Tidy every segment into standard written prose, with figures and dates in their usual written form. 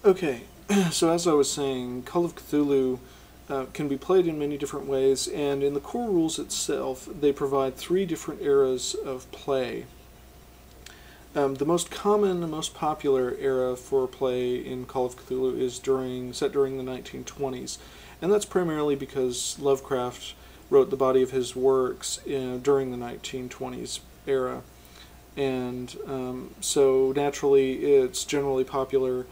Okay, so as I was saying, Call of Cthulhu can be played in many different ways, and in the core rules itself, they provide 3 different eras of play. The most common, the most popular era for play in Call of Cthulhu is set during the 1920s, and that's primarily because Lovecraft wrote the body of his works during the 1920s era, and so naturally it's generally popular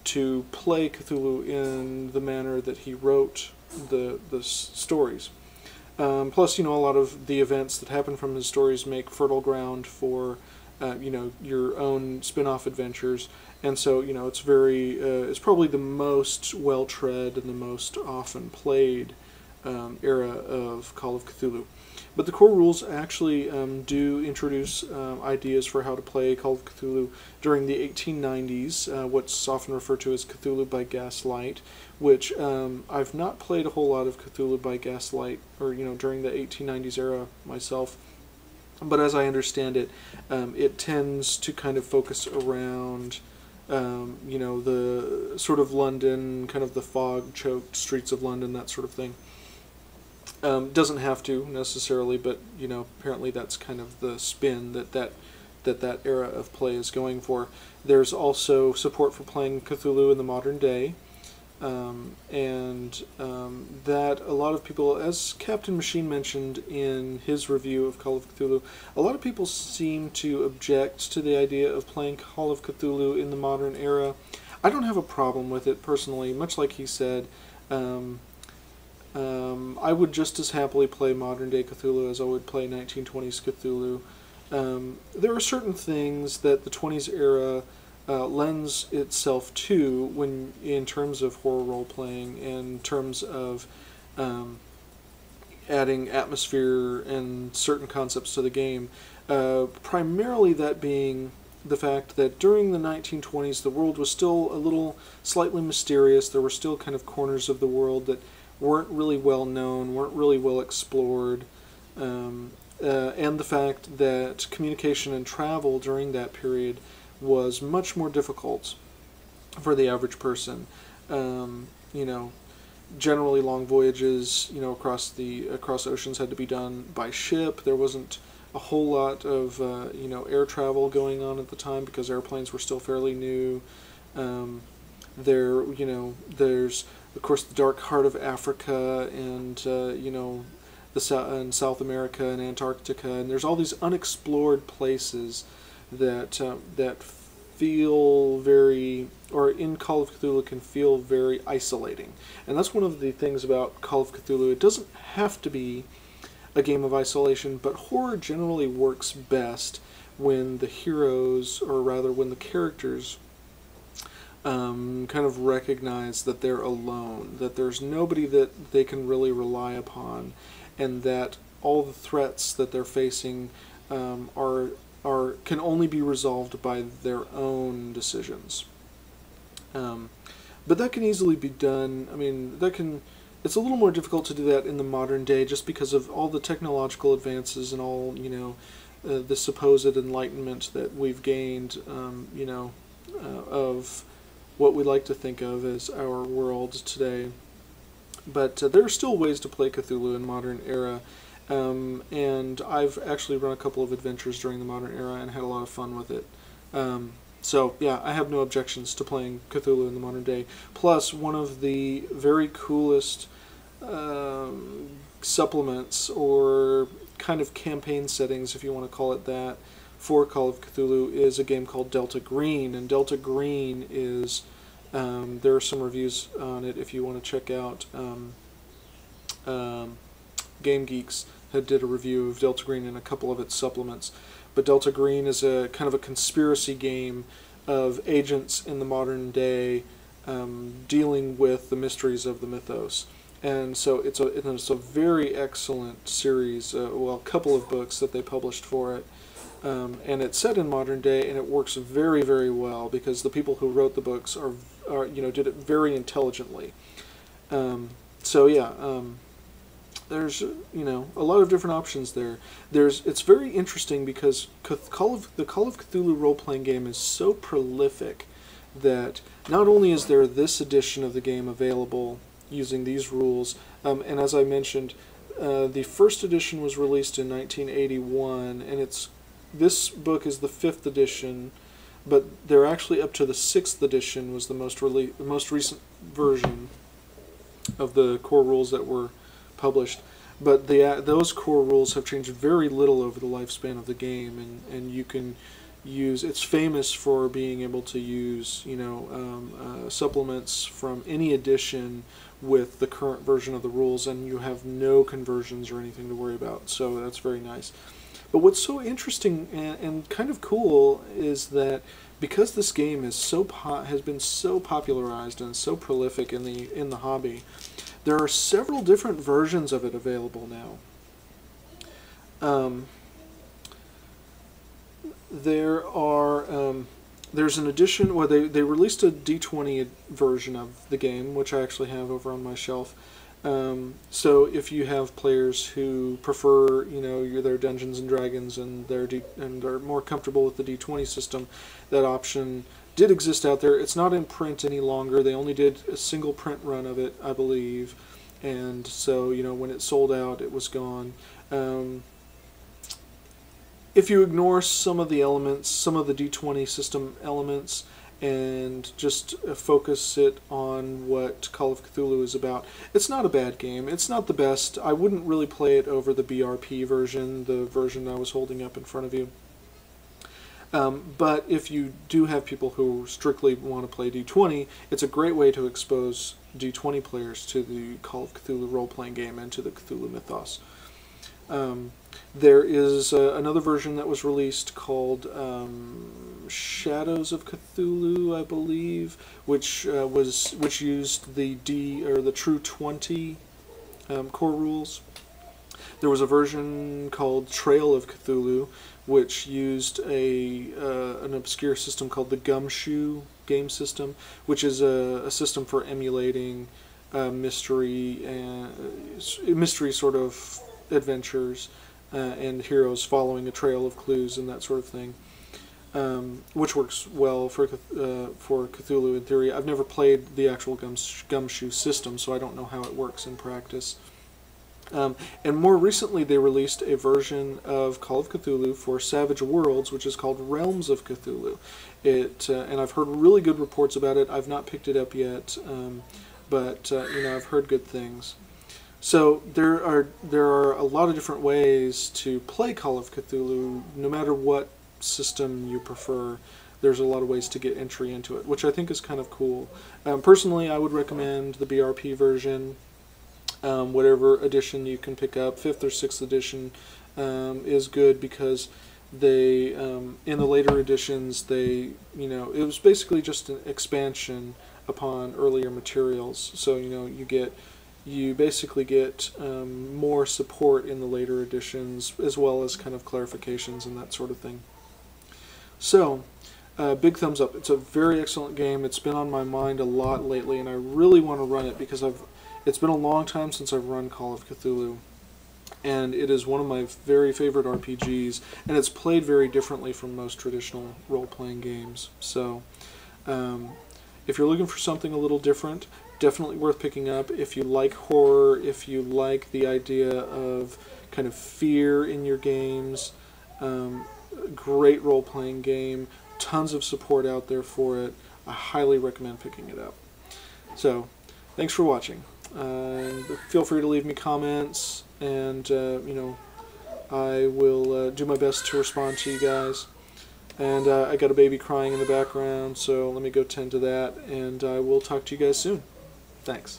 to play Cthulhu in the manner that he wrote the stories. Plus, a lot of the events that happen from his stories make fertile ground for your own spin-off adventures, and so it's probably the most well-tread and the most often played era of Call of Cthulhu. But the core rules actually do introduce ideas for how to play Call of Cthulhu during the 1890s, what's often referred to as Cthulhu by Gaslight, which I've not played a whole lot of Cthulhu by Gaslight, or during the 1890s era myself. But as I understand it, it tends to kind of focus around, the sort of London, kind of the fog-choked streets of London, that sort of thing. Doesn't have to necessarily, but apparently that's kind of the spin that era of play is going for. There's also support for playing Cthulhu in the modern day. That a lot of people, as Captain Machine mentioned in his review of Call of Cthulhu, a lot of people seem to object to the idea of playing Call of Cthulhu in the modern era. I don't have a problem with it personally, much like he said. I would just as happily play modern day Cthulhu as I would play 1920s Cthulhu. There are certain things that the 20s era lends itself to in terms of horror role-playing, in terms of adding atmosphere and certain concepts to the game. Primarily that being the fact that during the 1920s the world was still a little slightly mysterious. There were still kind of corners of the world that weren't really well known, weren't really well explored. And the fact that communication and travel during that period was much more difficult for the average person. Generally long voyages, across oceans had to be done by ship. There wasn't a whole lot of, air travel going on at the time because airplanes were still fairly new. There's, of course, the dark heart of Africa and, and South America and Antarctica, and there's all these unexplored places that feel very, or in Call of Cthulhu can feel very isolating. And that's one of the things about Call of Cthulhu. It doesn't have to be a game of isolation, but horror generally works best when the heroes, or rather when the characters, kind of recognize that they're alone, that there's nobody that they can really rely upon, and that all the threats that they're facing can only be resolved by their own decisions. But that can easily be done. I mean, it's a little more difficult to do that in the modern day just because of all the technological advances and all, the supposed enlightenment that we've gained, of what we like to think of as our world today. But there are still ways to play Cthulhu in modern era. And I've actually run a couple of adventures during the modern era and had a lot of fun with it. So yeah, I have no objections to playing Cthulhu in the modern day. Plus, one of the very coolest supplements, or kind of campaign settings, if you want to call it that, for Call of Cthulhu is a game called Delta Green. And Delta Green is, there are some reviews on it if you want to check out. Game Geeks did a review of Delta Green and a couple of its supplements. But Delta Green is a kind of a conspiracy game of agents in the modern day dealing with the mysteries of the mythos. And so it's a very excellent series, a couple of books that they published for it. And it's set in modern day, and it works very, very well because the people who wrote the books did it very intelligently. There's a lot of different options there. It's very interesting because the Call of Cthulhu role-playing game is so prolific that not only is there this edition of the game available using these rules, and as I mentioned, the first edition was released in 1981, and this book is the 5th edition, but they're actually up to the 6th edition was the most recent version of the core rules that were published. But those core rules have changed very little over the lifespan of the game, and you can use. It's famous for being able to use, supplements from any edition with the current version of the rules, and you have no conversions or anything to worry about. So that's very nice. But what's so interesting and kind of cool is that because this game is has been so popularized and so prolific in the hobby, there are several different versions of it available now. There's an edition where they released a D20 version of the game, which I actually have over on my shelf. So if you have players who prefer, their Dungeons and Dragons and they're more comfortable with the D20 system, that option did exist out there. It's not in print any longer. They only did a single print run of it, I believe, and so when it sold out, it was gone. If you ignore some of the elements, some of the D20 system elements, and just focus it on what Call of Cthulhu is about, it's not a bad game. It's not the best. I wouldn't really play it over the BRP version, the version I was holding up in front of you. But if you do have people who strictly want to play D20, it's a great way to expose D20 players to the Call of Cthulhu role-playing game and to the Cthulhu mythos. There is another version that was released called Shadows of Cthulhu, I believe, which used the True 20 core rules. There was a version called Trail of Cthulhu, which used an obscure system called the Gumshoe game system, which is a system for emulating mystery sort of adventures and heroes following a trail of clues and that sort of thing, which works well for Cthulhu in theory. I've never played the actual Gumshoe system, so I don't know how it works in practice. And more recently, they released a version of Call of Cthulhu for Savage Worlds, which is called Realms of Cthulhu. And I've heard really good reports about it. I've not picked it up yet, but I've heard good things. So there are a lot of different ways to play Call of Cthulhu, no matter what system you prefer. There's a lot of ways to get entry into it, which I think is kind of cool. Personally, I would recommend the BRP version. Whatever edition you can pick up, 5th or 6th edition is good, because they in the later editions it was basically just an expansion upon earlier materials. So you basically get more support in the later editions, as well as kind of clarifications and that sort of thing. So, big thumbs up. It's a very excellent game. It's been on my mind a lot lately, and I really want to run it because it's been a long time since I've run Call of Cthulhu, and it is one of my very favorite RPGs, and it's played very differently from most traditional role-playing games. So, if you're looking for something a little different, definitely worth picking up. If you like horror, if you like the idea of kind of fear in your games, great role-playing game, tons of support out there for it. I highly recommend picking it up. So, thanks for watching. Feel free to leave me comments, and I will do my best to respond to you guys. And I got a baby crying in the background, so let me go tend to that, and I will talk to you guys soon. Thanks.